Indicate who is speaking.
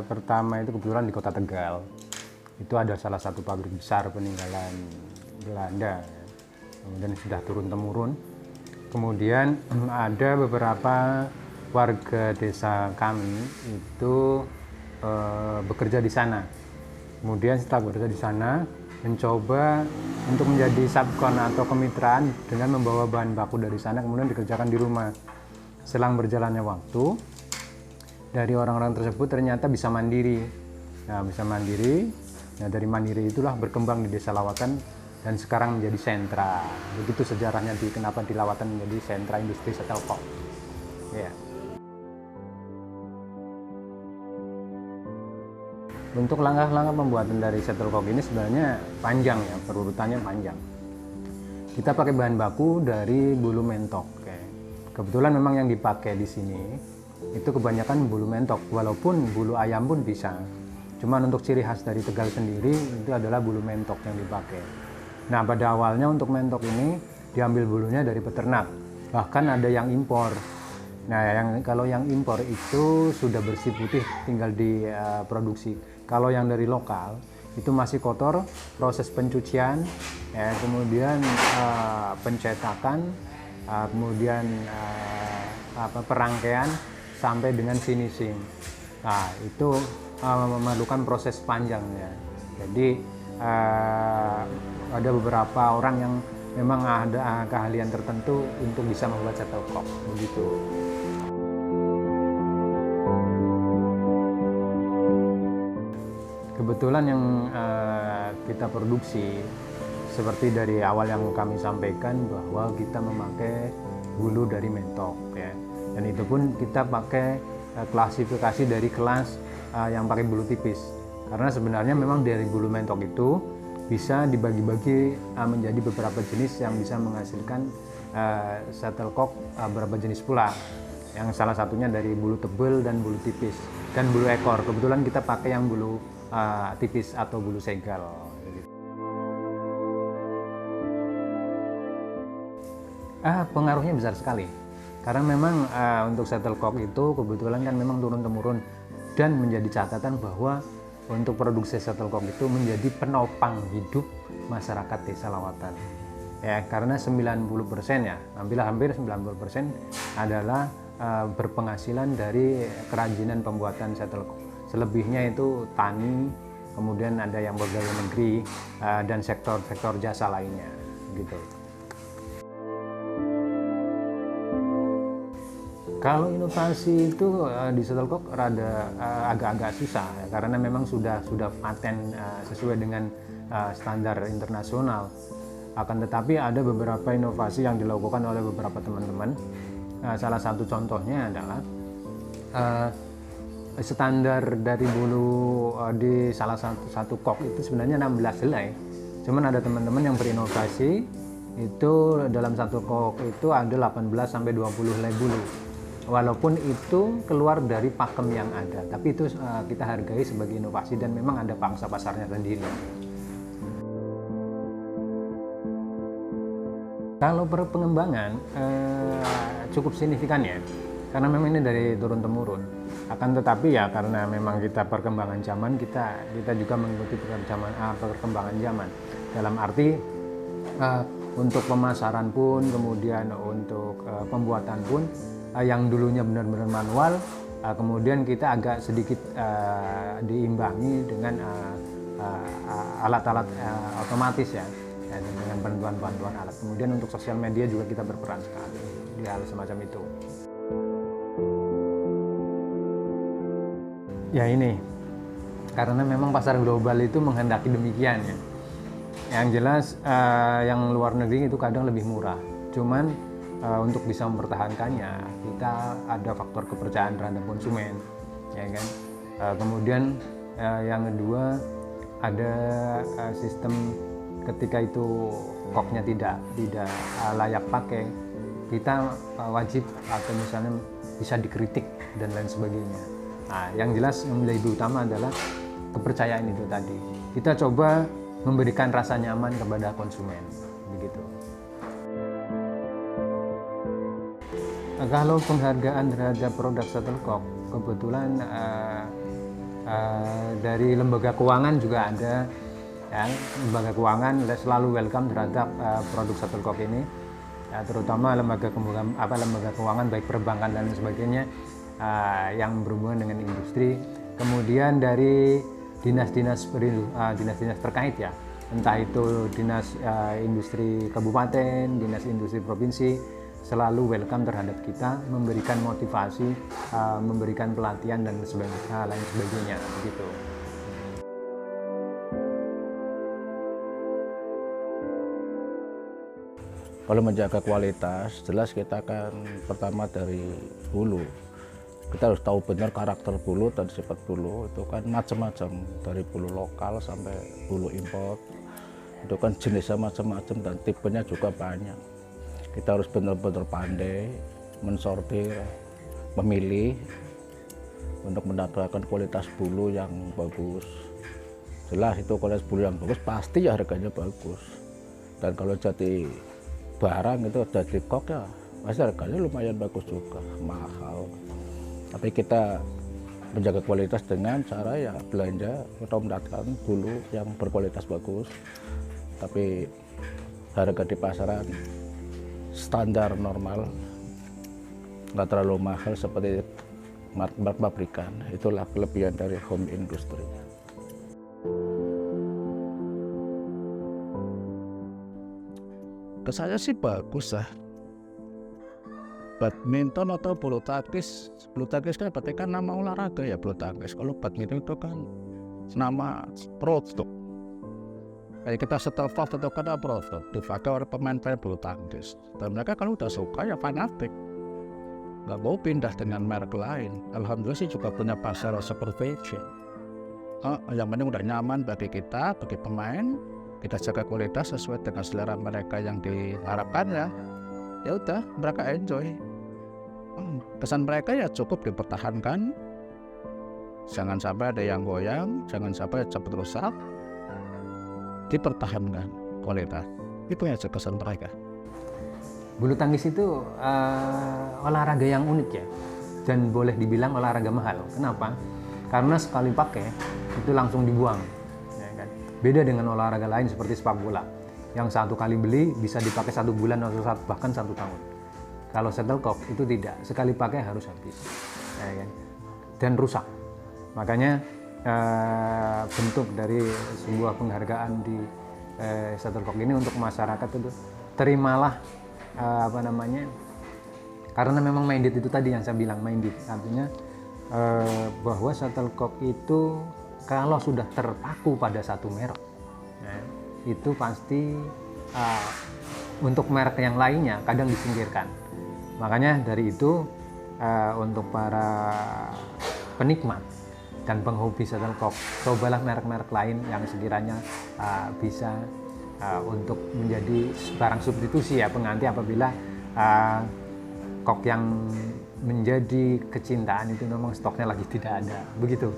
Speaker 1: Pertama itu kebetulan di Kota Tegal. Itu ada salah satu pabrik besar peninggalan Belanda, ya. Kemudian sudah turun-temurun. Kemudian ada beberapa warga desa kami itu bekerja di sana. Kemudian setelah bekerja di sana, mencoba untuk menjadi subkon atau kemitraan dengan membawa bahan baku dari sana kemudian dikerjakan di rumah. Selang berjalannya waktu, dari orang-orang tersebut ternyata bisa mandiri. Nah, bisa mandiri. Nah, dari mandiri itulah berkembang di Desa Lawatan dan sekarang menjadi sentra. Begitu sejarahnya kenapa di Lawatan menjadi sentra industri shuttlecock. Ya. Untuk langkah-langkah pembuatan dari shuttlecock ini sebenarnya panjang ya, perurutannya panjang. Kita pakai bahan baku dari bulu mentok. Kebetulan memang yang dipakai di sini itu kebanyakan bulu mentok, walaupun bulu ayam pun bisa. Cuman untuk ciri khas dari Tegal sendiri itu adalah bulu mentok yang dipakai. Nah, pada awalnya untuk mentok ini diambil bulunya dari peternak, bahkan ada yang impor. Nah, kalau yang impor itu sudah bersih putih, tinggal diproduksi. Kalau yang dari lokal itu masih kotor, proses pencucian, ya, kemudian pencetakan, kemudian perangkaian sampai dengan finishing. Nah, itu memerlukan proses panjangnya. Jadi ada beberapa orang yang memang ada keahlian tertentu untuk bisa membuat shuttlecock begitu. Kebetulan yang kita produksi seperti dari awal yang kami sampaikan bahwa kita memakai bulu dari mentok, ya. Dan itu pun kita pakai klasifikasi dari kelas yang pakai bulu tipis. Karena sebenarnya memang dari bulu mentok itu bisa dibagi-bagi menjadi beberapa jenis yang bisa menghasilkan shuttlecock beberapa jenis pula. Yang salah satunya dari bulu tebal dan bulu tipis dan bulu ekor. Kebetulan kita pakai yang bulu tipis atau bulu segal. Pengaruhnya besar sekali. Karena memang untuk shuttlecock itu kebetulan kan memang turun-temurun dan menjadi catatan bahwa untuk produksi shuttlecock itu menjadi penopang hidup masyarakat Desa Lawatan. Ya, karena 90% ya, hampir 90% adalah berpenghasilan dari kerajinan pembuatan shuttlecock. Selebihnya itu tani, kemudian ada yang pegawai negeri dan sektor-sektor jasa lainnya, gitu. Kalau inovasi itu di shuttlecock rada agak-agak susah ya, karena memang sudah paten sesuai dengan standar internasional. Akan tetapi ada beberapa inovasi yang dilakukan oleh beberapa teman-teman. Salah satu contohnya adalah standar dari bulu di salah satu kok itu sebenarnya 16 helai. Cuman ada teman-teman yang berinovasi itu dalam satu kok itu ada 18 sampai 20 helai bulu. Walaupun itu keluar dari pakem yang ada, tapi itu kita hargai sebagai inovasi dan memang ada pangsa pasarnya sendiri. Kalau pengembangan cukup signifikan ya, karena memang ini dari turun-temurun. Akan tetapi ya karena memang kita perkembangan zaman, kita juga mengikuti perkembangan zaman. Dalam arti untuk pemasaran pun, kemudian untuk pembuatan pun, yang dulunya benar-benar manual, kemudian kita agak sedikit diimbangi dengan alat-alat otomatis ya, dengan bantuan alat. Kemudian untuk sosial media juga kita berperan sekali di hal semacam itu. Ya ini, karena memang pasar global itu menghendaki demikian ya. Yang jelas yang luar negeri itu kadang lebih murah. Cuman untuk bisa mempertahankannya kita ada faktor kepercayaan terhadap konsumen, ya kan. Kemudian yang kedua ada sistem ketika itu koknya tidak layak pakai, kita wajib atau misalnya bisa dikritik dan lain sebagainya. Nah, yang jelas yang lebih utama adalah kepercayaan itu tadi. Kita coba memberikan rasa nyaman kepada konsumen, begitu. Kalau penghargaan terhadap produk shuttlecock, kebetulan Dari lembaga keuangan juga ada, ya, lembaga keuangan selalu welcome terhadap produk shuttlecock ini, ya, terutama lembaga keuangan baik perbankan dan sebagainya yang berhubungan dengan industri. Kemudian dari dinas-dinas terkait, ya, entah itu dinas industri kabupaten, dinas industri provinsi, selalu welcome terhadap kita, memberikan motivasi, memberikan pelatihan dan lain sebagainya begitu.
Speaker 2: Kalau menjaga kualitas, jelas kita akan pertama dari hulu. Kita harus tahu benar karakter bulu dan sifat bulu itu kan macam-macam, dari bulu lokal sampai bulu import. Itu kan jenisnya macam-macam dan tipenya juga banyak. Kita harus benar-benar pandai mensortir, memilih untuk mendapatkan kualitas bulu yang bagus. Jelas itu kualitas bulu yang bagus pasti ya harganya bagus. Dan kalau jadi barang itu jadi kok ya pasti harganya lumayan bagus juga, mahal. Tapi kita menjaga kualitas dengan cara ya belanja atau mendapatkan bulu yang berkualitas bagus. Tapi harga di pasaran standar normal, nggak terlalu mahal seperti mark pabrikan. Itulah kelebihan dari home industry. Ke saya sih bagus lah. Badminton atau bulu tangkis kan berarti kan nama olahraga ya, bulu tangkis. Kalau badminton itu kan nama produk. Kayak kita shuttlecock itu kan produk dipakai oleh pemain-pemain bulu tangkis. Dan mereka kalau udah suka ya fanatik, nggak mau pindah dengan merek lain. Alhamdulillah sih juga punya pasar seperti itu. Yang penting udah nyaman bagi kita, bagi pemain. Kita jaga kualitas sesuai dengan selera mereka yang diharapkan ya. Ya udah, mereka enjoy. Kesan mereka ya cukup dipertahankan. Jangan sampai ada yang goyang, jangan sampai cepat rusak. Dipertahankan kualitas. Itu aja kesan mereka.
Speaker 1: Bulu tangkis itu olahraga yang unik ya, dan boleh dibilang olahraga mahal. Kenapa? Karena sekali pakai itu langsung dibuang. Ya kan? Beda dengan olahraga lain seperti sepak bola, yang satu kali beli bisa dipakai 1 bulan atau bahkan 1 tahun. Kalau shuttlecock itu tidak, sekali pakai harus habis, ya kan? Dan rusak. Makanya bentuk dari sebuah penghargaan di shuttlecock ini untuk masyarakat itu terimalah, karena memang minded itu tadi yang saya bilang, minded artinya bahwa shuttlecock itu kalau sudah terpaku pada satu merek, itu pasti untuk merek yang lainnya kadang disingkirkan. Makanya dari itu untuk para penikmat dan penghobi shuttlecock, cobalah merek-merek lain yang sekiranya bisa untuk menjadi barang substitusi ya, pengganti apabila kok yang menjadi kecintaan itu memang stoknya lagi tidak ada, begitu.